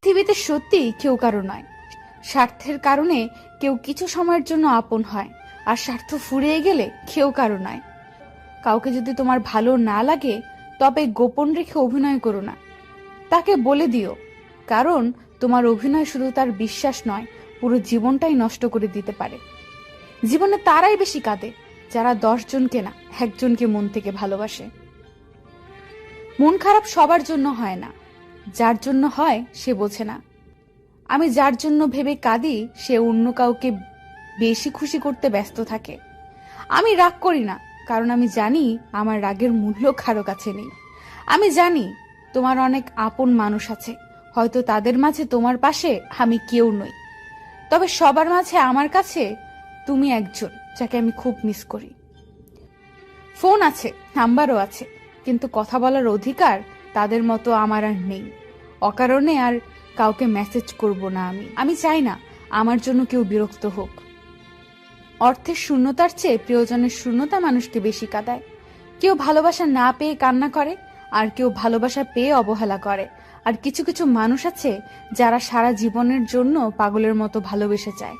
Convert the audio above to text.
পৃথিবীতে সত্যি কেউ কারো নয়। স্বার্থের কারণে কেউ কিছু সময়ের জন্য আপন হয়, আর স্বার্থ ফুরিয়ে গেলে কেউ কারো নয়। কাউকে যদি তোমার ভালো না লাগে তবে গোপন রেখে অভিনয় করো না, তাকে বলে দিও। কারণ তোমার অভিনয় শুধু তার বিশ্বাস নয়, পুরো জীবনটাই নষ্ট করে দিতে পারে। জীবনে তারাই বেশি কাঁদে যারা 10 জনকে না, একজনকে মন থেকে ভালোবাসে। মন খারাপ সবার জন্য হয় না, যার জন্য হয় সে বোঝে না। আমি যার জন্য ভেবে কাঁদি সে অন্য কাউকে বেশি খুশি করতে ব্যস্ত থাকে। আমি রাগ করি না, কারণ আমি জানি আমার রাগের মূল্য কারো কাছে নেই। আমি জানি তোমার অনেক আপন মানুষ আছে, হয়তো তাদের মাঝে তোমার পাশে আমি কেউ নই, তবে সবার মাঝে আমার কাছে তুমি একজন যাকে আমি খুব মিস করি। ফোন আছে, নাম্বারও আছে, কিন্তু কথা বলার অধিকার তাদের মতো আমার আর নেই। অকারণে আর কাউকে মেসেজ করব না। আমি চাই না আমার জন্য কেউ বিরক্ত হোক। অর্থের শূন্যতার চেয়ে প্রিয়জনের শূন্যতা মানুষকে বেশি কাঁদায়। কেউ ভালোবাসা না পেয়ে কান্না করে, আর কেউ ভালোবাসা পেয়ে অবহেলা করে। আর কিছু কিছু মানুষ আছে যারা সারা জীবনের জন্য পাগলের মতো ভালোবেসে যায়।